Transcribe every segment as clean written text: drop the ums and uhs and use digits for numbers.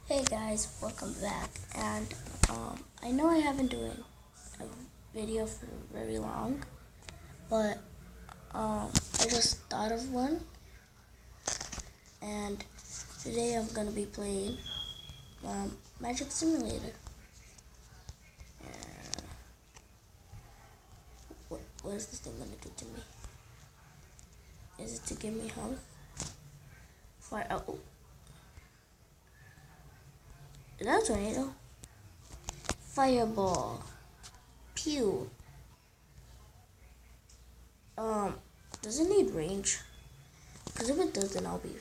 Hey guys, welcome back. And I know I haven't doing a video for very long, but I just thought of one, and today I'm gonna be playing Magic Simulator. What is this thing gonna do to me? Is it to give me health? Fire! Oh, is that a tornado? Fireball. Pew. Does it need range? Because if it does, then I'll be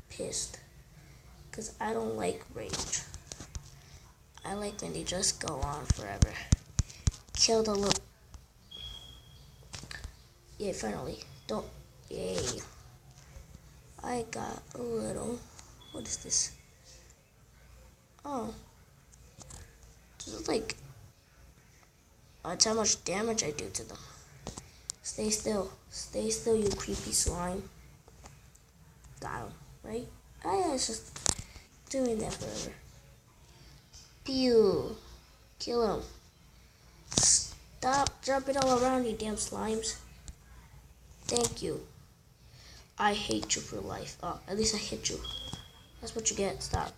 pissed. Because I don't like range. I like when they just go on forever. Kill the little... Yeah, finally. Don't... Yay. I got a little... What is this? Oh. This is like... That's how much damage I do to them. Stay still. Stay still, you creepy slime. Got him, right? Oh yeah, it's just doing that forever. Pew. Kill him. Stop jumping all around, you damn slimes. Thank you. I hate you for life. Oh, at least I hit you. That's what you get. Stop.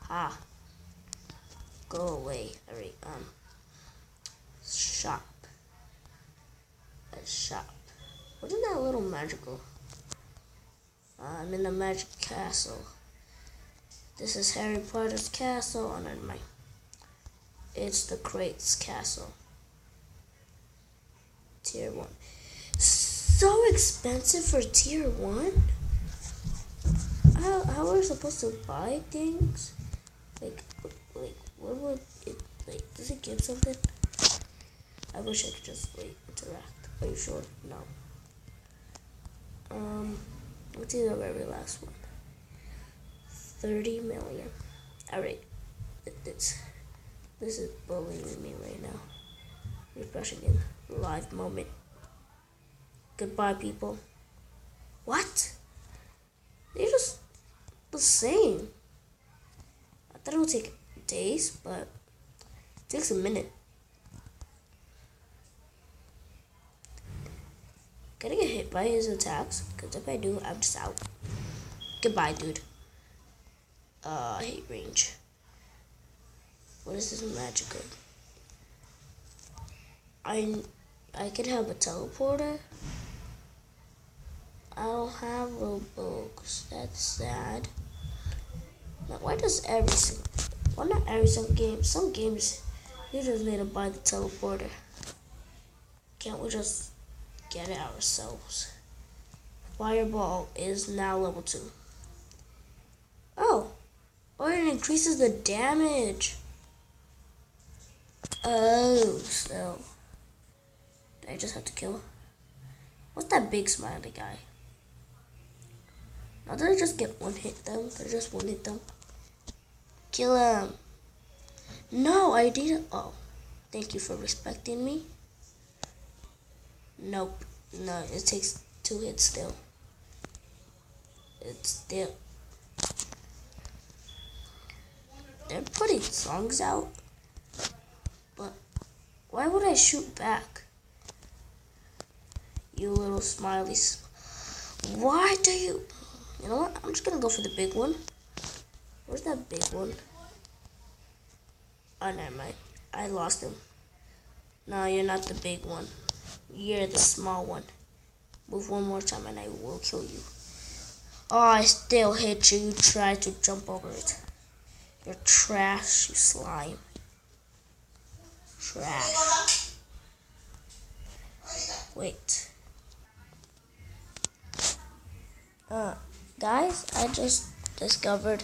Ha. Go away. Alright, shop. A shop. Wasn't that a little magical? I'm in a magic castle. This is Harry Potter's castle, and then it's the Crate's castle. Tier 1. So expensive for tier 1? How are we supposed to buy things? Like, what would it, does it give something? I wish I could just, interact. Are you sure? No. Let's do the very last one. 30 million. Alright. This is bullying me right now. Refreshing in live moment. Goodbye, people. What? They're just the same. I thought it would take days, but it takes a minute. Can I get hit by his attacks? Because if I do, I'm just out. Goodbye, dude. I hate range. What is this magical? I could have a teleporter. I don't have Robux. That's sad. Now, why not every single game? Some games, you just need to buy the teleporter. Can't we just get it ourselves? Fireball is now level 2. Oh, it increases the damage. Oh, so I just have to kill. What's that big smiley guy? Now did I just get one hit them? Did I just one hit them? Kill him. No, I didn't. Oh, thank you for respecting me. Nope. No, it takes 2 hits still. It's still... They're putting songs out. But why would I shoot back? You little smileys. Why do you... You know what? I'm just gonna go for the big one. Where's that big one? Oh, never mind. I lost him. No, you're not the big one. You're the small one. Move one more time and I will kill you. Oh, I still hit you. You tried to jump over it. You're trash, you slime. Trash. Wait. Guys, I just discovered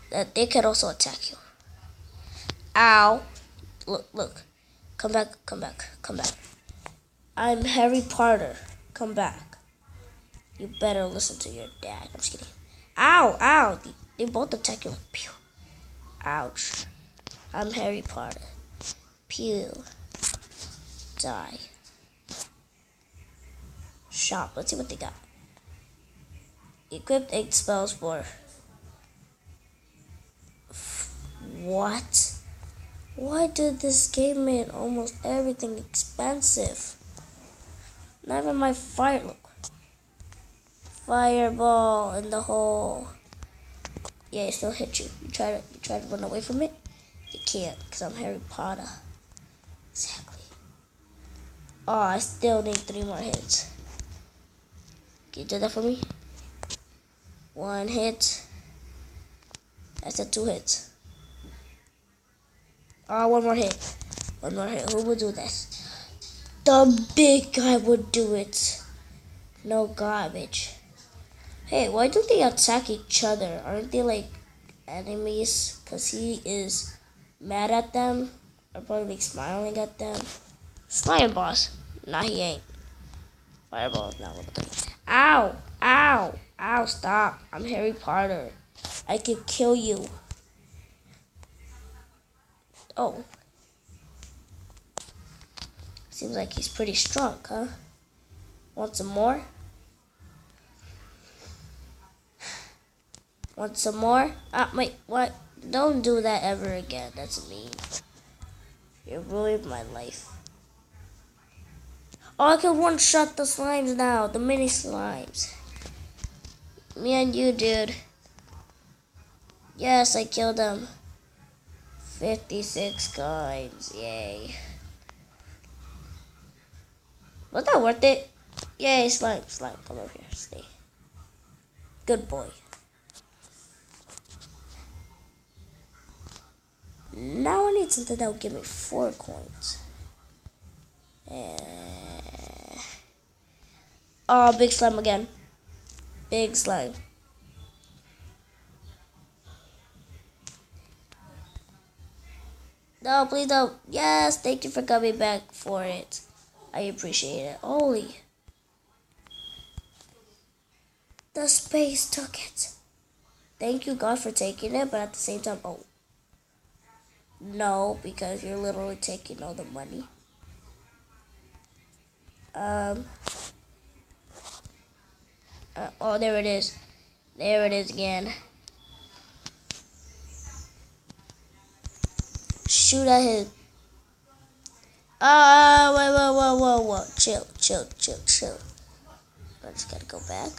that they can also attack you. Ow. Look. Come back. I'm Harry Potter. Come back. You better listen to your dad. I'm just kidding. Ow. They both attack you. Pew. Ouch. I'm Harry Potter. Pew. Die. Shop. Let's see what they got. Equipped 8 spells for What? Why did this game make almost everything expensive? Not even my fire. Look. Fireball in the hole. Yeah, it still hit you. You try to run away from it? You can't, because I'm Harry Potter. Exactly. Oh, I still need 3 more hits. Can you do that for me? 1 hit. I said 2 hits. Oh, 1 more hit. 1 more hit. Who would do this? The big guy would do it. No garbage. Hey, why don't they attack each other? Aren't they like enemies? Because he is mad at them. Or probably smiling at them. Slime boss. Nah, he ain't. Fireball is not level 3. Ow! Ow! Ow, stop. I'm Harry Potter. I could kill you. Oh. Seems like he's pretty strong, huh? Want some more? Want some more? Wait, what? Don't do that ever again. That's mean. You ruined my life. Oh, I can one-shot the slimes now. The mini slimes. Me and you, dude. Yes, I killed them. 56 coins. Yay. Was that worth it? Yay, slime. Come over here. Stay. Good boy. Now I need something that will give me 4 coins. Oh, big slime again. Big slime. No, please don't. Yes, thank you for coming back for it. I appreciate it. Holy. The space took it. Thank you, God, for taking it, but at the same time, oh. No, because you're literally taking all the money. Oh, there it is. There it is again. Shoot at him. Whoa. Chill. I just gotta go back.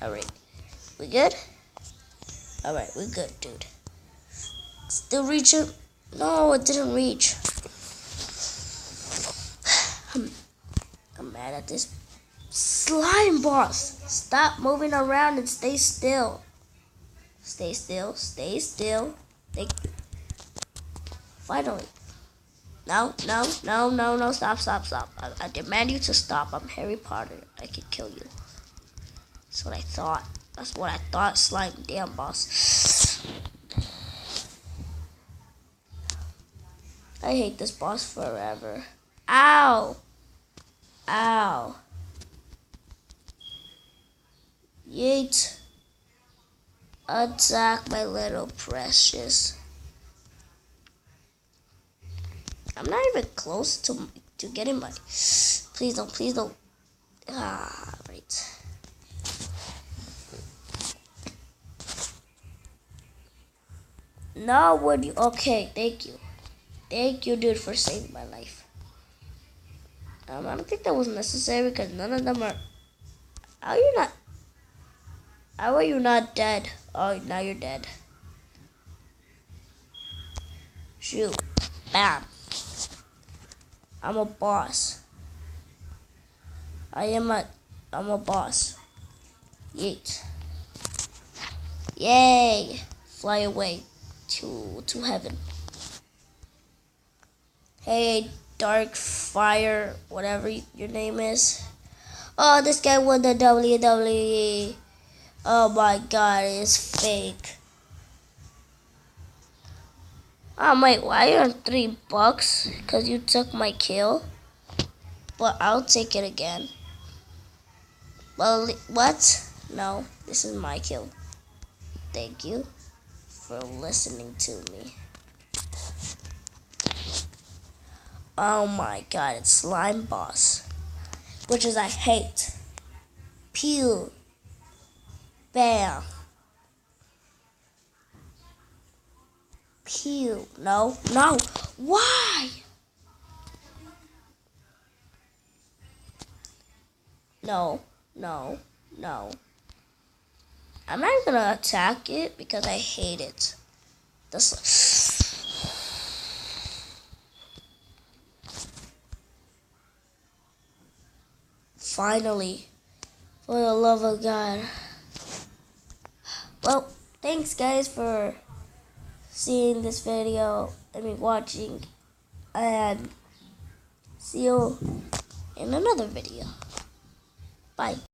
Alright. We good? Alright, we good, dude. Still reach it? No, it didn't reach. I'm mad at this slime boss. Stop moving around and stay still. Stay still. Thank you. Finally. No. Stop. I demand you to stop. I'm Harry Potter. I can kill you. That's what I thought. Slime. Damn, boss. I hate this boss forever. Ow. Yeet. Attack my little precious. I'm not even close to getting my... Please don't. Right. Now would you... Okay, thank you. Thank you, dude, for saving my life. I don't think that was necessary because none of them are... How are you not dead? Oh, now you're dead. Shoot. Bam. I'm a boss. I'm a boss. Yeet. Yay. Fly away to heaven. Hey, Dark Fire, whatever your name is. Oh, this guy won the WWE. Oh my god, it's fake. Oh wait, why are you on $3? Because you took my kill. But I'll take it again. Well, what? No, this is my kill. Thank you for listening to me. Oh my god, it's Slime Boss. Which is I hate. Pew. Bam. Pew. No, no. Why? No, no, no. I'm not gonna attack it because I hate it. This. Finally, for the love of God. Well, thanks guys for seeing this video. Watching, and see you in another video. Bye.